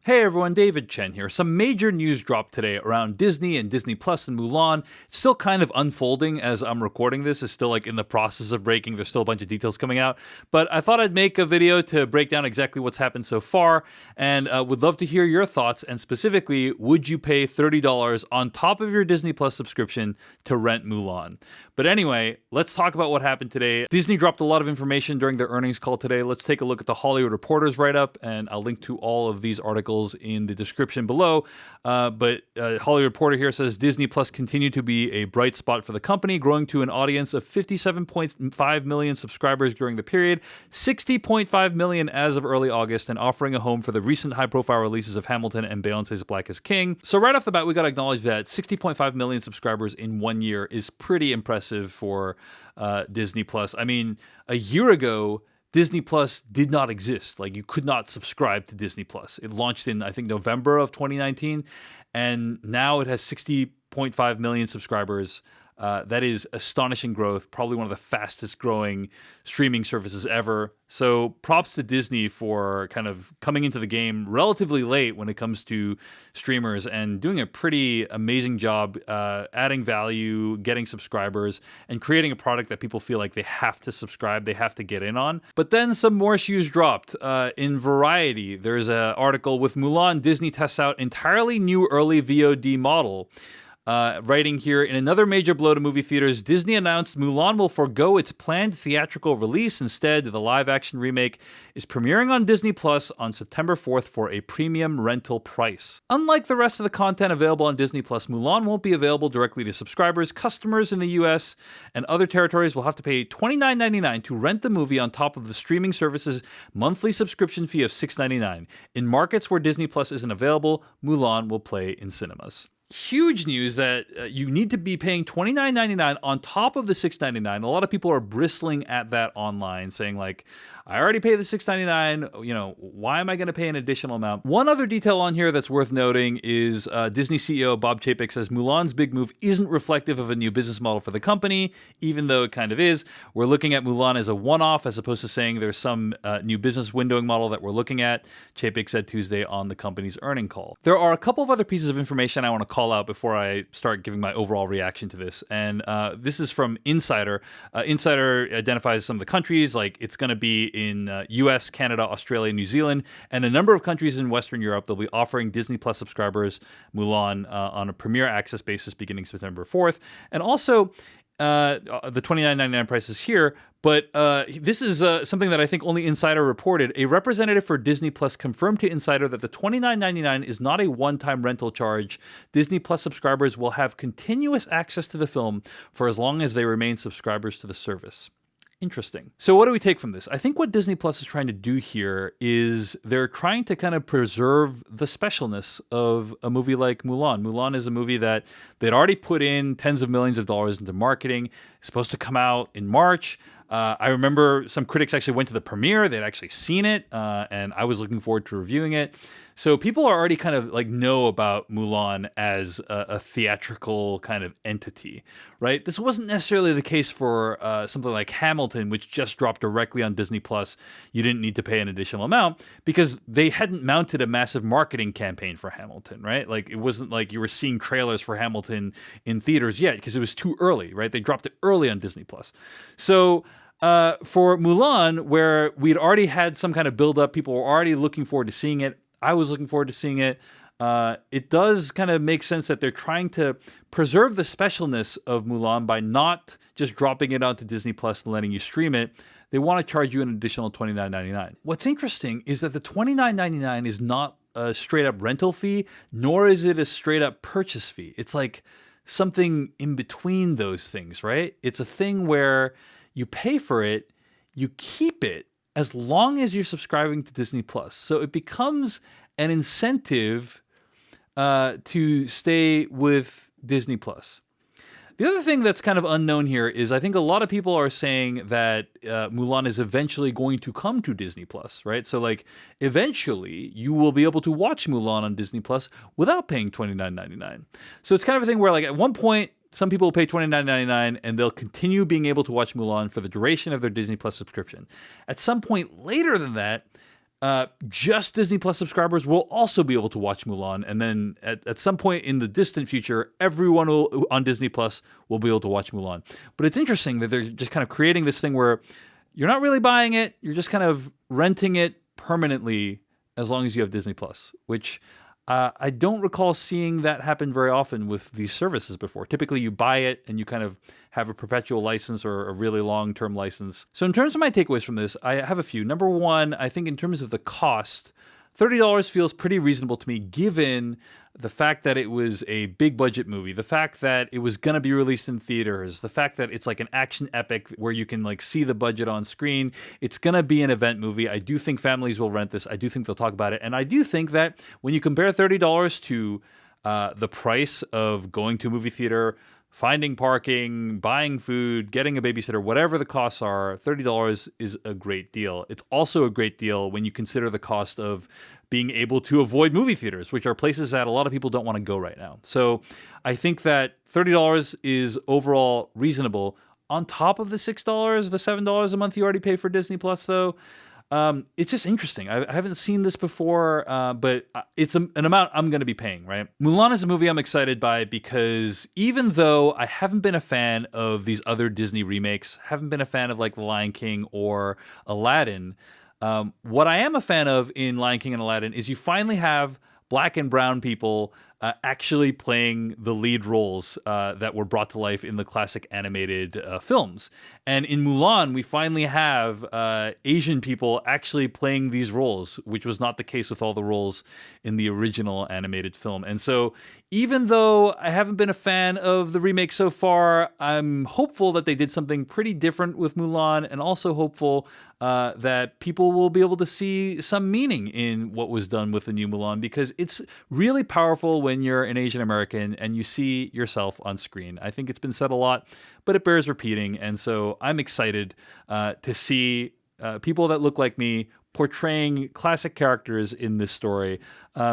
Hey everyone, David Chen here. Some major news dropped today around Disney and Disney Plus and Mulan. It's still kind of unfolding as I'm recording this. It's still like in the process of breaking. There's still a bunch of details coming out. But I thought I'd make a video to break down exactly what's happened so far and would love to hear your thoughts. And specifically, would you pay $30 on top of your Disney Plus subscription to rent Mulan? But anyway, let's talk about what happened today. Disney dropped a lot of information during their earnings call today. Let's take a look at the Hollywood Reporter's write-up, and I'll link to all of these articles in the description below. But Hollywood Reporter here says Disney Plus continued to be a bright spot for the company, growing to an audience of 57.5 million subscribers during the period, 60.5 million as of early August, and offering a home for the recent high-profile releases of Hamilton and Beyoncé's Black is King. So right off the bat, we got to acknowledge that 60.5 million subscribers in 1 year is pretty impressive for Disney Plus. I mean, a year ago, Disney Plus did not exist. Like, you could not subscribe to Disney Plus. It launched in, I think, November of 2019, and now it has 60.5 million subscribers. That is astonishing growth, probably one of the fastest growing streaming services ever. So props to Disney for kind of coming into the game relatively late when it comes to streamers and doing a pretty amazing job adding value, getting subscribers, and creating a product that people feel like they have to subscribe, they have to get in on. But then some more shoes dropped. In Variety, there's an article with Mulan, Disney tests out entirely new early VOD model. Writing here, in another major blow to movie theaters, Disney announced Mulan will forego its planned theatrical release. Instead, the live-action remake is premiering on Disney Plus on September 4th for a premium rental price. Unlike the rest of the content available on Disney Plus, Mulan won't be available directly to subscribers. Customers in the US and other territories will have to pay $29.99 to rent the movie on top of the streaming service's monthly subscription fee of $6.99. In markets where Disney Plus isn't available, Mulan will play in cinemas. Huge news that you need to be paying $29.99 on top of the $6.99. A lot of people are bristling at that online, saying like, I already pay the $6.99, why am I going to pay an additional amount? One other detail on here that's worth noting is Disney CEO Bob Chapek says Mulan's big move isn't reflective of a new business model for the company, even though it kind of is. We're looking at Mulan as a one-off as opposed to saying there's some new business windowing model that we're looking at, Chapek said Tuesday on the company's earning call. There are a couple of other pieces of information I want to call out before I start giving my overall reaction to this. And this is from Insider. Insider identifies some of the countries, like it's going to be in US, Canada, Australia, New Zealand, and a number of countries in Western Europe. They'll be offering Disney Plus subscribers Mulan on a premier access basis beginning September 4th. And also, the $29.99 price is here, but this is something that I think only Insider reported. A representative for Disney Plus confirmed to Insider that the $29.99 is not a one-time rental charge. Disney Plus subscribers will have continuous access to the film for as long as they remain subscribers to the service. Interesting. So what do we take from this? I think what Disney Plus is trying to do here is they're trying to kind of preserve the specialness of a movie like Mulan. Mulan is a movie that they'd already put in tens of millions of dollars into marketing. It's supposed to come out in March. I remember some critics actually went to the premiere. They'd actually seen it, and I was looking forward to reviewing it. So people are already kind of like know about Mulan as a theatrical kind of entity, right? This wasn't necessarily the case for something like Hamilton, which just dropped directly on Disney Plus. You didn't need to pay an additional amount because they hadn't mounted a massive marketing campaign for Hamilton, right? Like it wasn't like you were seeing trailers for Hamilton in theaters yet because it was too early, right? They dropped it early on Disney Plus. So for Mulan, where we'd already had some kind of build-up, people were already looking forward to seeing it. I was looking forward to seeing it. It does kind of make sense that they're trying to preserve the specialness of Mulan by not just dropping it onto Disney Plus and letting you stream it. They want to charge you an additional $29.99. What's interesting is that the $29.99 is not a straight-up rental fee, nor is it a straight-up purchase fee. It's like something in between those things, right? It's a thing where you pay for it, you keep it as long as you're subscribing to Disney Plus. So it becomes an incentive to stay with Disney Plus. The other thing that's kind of unknown here is I think a lot of people are saying that Mulan is eventually going to come to Disney Plus, right? So like eventually you will be able to watch Mulan on Disney Plus without paying $29.99. So it's kind of a thing where like at one point some people will pay $29.99 and they'll continue being able to watch Mulan for the duration of their Disney Plus subscription. At some point later than that, just Disney Plus subscribers will also be able to watch Mulan, and then at some point in the distant future, everyone on Disney Plus will be able to watch Mulan. But it's interesting that they're just kind of creating this thing where you're not really buying it, you're just kind of renting it permanently as long as you have Disney Plus, which I don't recall seeing that happen very often with these services before. Typically, you buy it and you kind of have a perpetual license or a really long-term license. So in terms of my takeaways from this, I have a few. Number one, I think in terms of the cost, $30 feels pretty reasonable to me given the fact that it was a big budget movie, the fact that it was going to be released in theaters, the fact that it's like an action epic where you can like see the budget on screen. It's going to be an event movie. I do think families will rent this. I do think they'll talk about it. And I do think that when you compare $30 to the price of going to a movie theater, finding parking, buying food, getting a babysitter, whatever the costs are, $30 is a great deal. It's also a great deal when you consider the cost of being able to avoid movie theaters, which are places that a lot of people don't want to go right now. So I think that $30 is overall reasonable. On top of the $6, the $7 a month you already pay for Disney Plus, though, it's just interesting. I haven't seen this before, but it's an amount I'm going to be paying, right? Mulan is a movie I'm excited by because even though I haven't been a fan of these other Disney remakes, haven't been a fan of like The Lion King or Aladdin, what I am a fan of in Lion King and Aladdin is you finally have black and brown people actually playing the lead roles that were brought to life in the classic animated films. And in Mulan, we finally have Asian people actually playing these roles, which was not the case with all the roles in the original animated film. And so even though I haven't been a fan of the remake so far, I'm hopeful that they did something pretty different with Mulan, and also hopeful that people will be able to see some meaning in what was done with the new Mulan, because it's really powerful when you're an Asian American and you see yourself on screen. I think it's been said a lot, but it bears repeating. And so I'm excited to see people that look like me portraying classic characters in this story.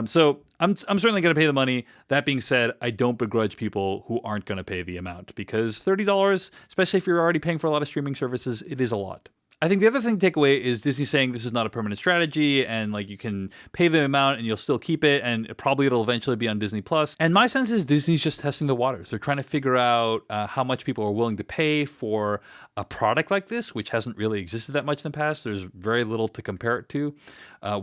So I'm certainly going to pay the money. That being said, I don't begrudge people who aren't going to pay the amount, because $30, especially if you're already paying for a lot of streaming services, it is a lot. I think the other thing to take away is Disney saying this is not a permanent strategy, and like you can pay the amount and you'll still keep it, and probably it'll eventually be on Disney Plus. And my sense is Disney's just testing the waters. They're trying to figure out how much people are willing to pay for a product like this, which hasn't really existed that much in the past. There's very little to compare it to.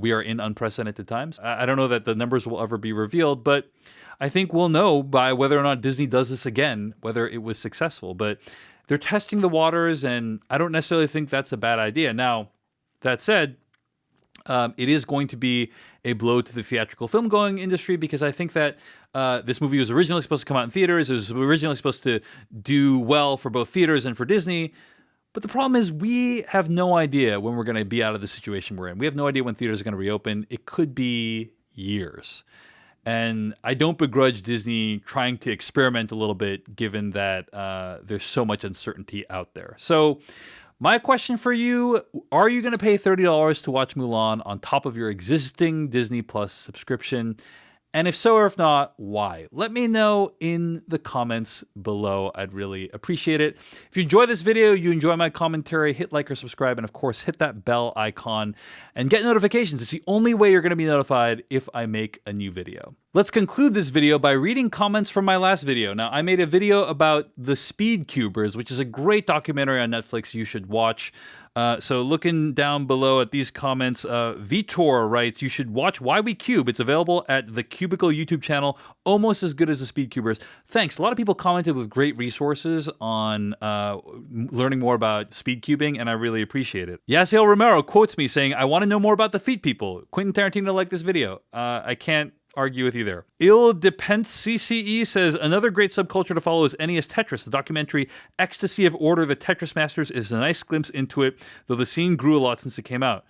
We are in unprecedented times. I don't know that the numbers will ever be revealed, but I think we'll know by whether or not Disney does this again, whether it was successful. But they're testing the waters, and I don't necessarily think that's a bad idea. Now, that said, it is going to be a blow to the theatrical film-going industry, because I think that this movie was originally supposed to come out in theaters. It was originally supposed to do well for both theaters and for Disney. But the problem is we have no idea when we're going to be out of the situation we're in. We have no idea when theaters are going to reopen. It could be years. And I don't begrudge Disney trying to experiment a little bit, given that there's so much uncertainty out there. So my question for you, are you going to pay $30 to watch Mulan on top of your existing Disney Plus subscription? And if so or if not, why? Let me know in the comments below. I'd really appreciate it. If you enjoy this video, you enjoy my commentary, hit like or subscribe, and of course, hit that bell icon and get notifications. It's the only way you're going to be notified if I make a new video. Let's conclude this video by reading comments from my last video. Now, I made a video about the Speed Cubers, which is a great documentary on Netflix you should watch. So looking down below at these comments, Vitor writes, you should watch Why We Cube. It's available at the Cubicle YouTube channel, almost as good as the Speed Cubers. Thanks. A lot of people commented with great resources on learning more about speed cubing, and I really appreciate it. Yasiel Romero quotes me saying, I want to know more about the Feet People. Quentin Tarantino liked this video. I can't argue with you there. Il Depends CCE says, another great subculture to follow is NES Tetris. The documentary Ecstasy of Order, The Tetris Masters is a nice glimpse into it, though the scene grew a lot since it came out.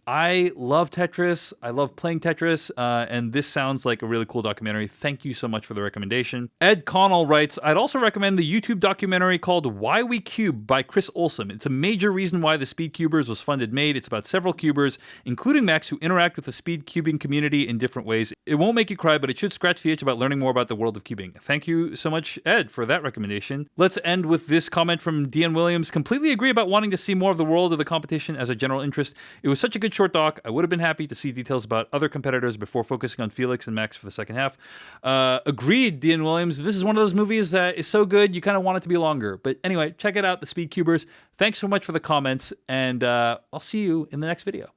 I love Tetris. I love playing Tetris, and this sounds like a really cool documentary. Thank you so much for the recommendation. Ed Connell writes, I'd also recommend the YouTube documentary called Why We Cube by Chris Olson. It's a major reason why the Speed Cubers was funded made. It's about several cubers, including Max, who interact with the speed cubing community in different ways. It won't make you cry, but it should scratch the itch about learning more about the world of cubing. Thank you so much, Ed, for that recommendation. Let's end with this comment from DN Williams. Completely agree about wanting to see more of the world of the competition as a general interest. It was such a good short doc. I would have been happy to see details about other competitors before focusing on Felix and Max for the second half. Agreed, Dean Williams. This is one of those movies that is so good, you kind of want it to be longer. But anyway, check it out, The Speed Cubers. Thanks so much for the comments, and I'll see you in the next video.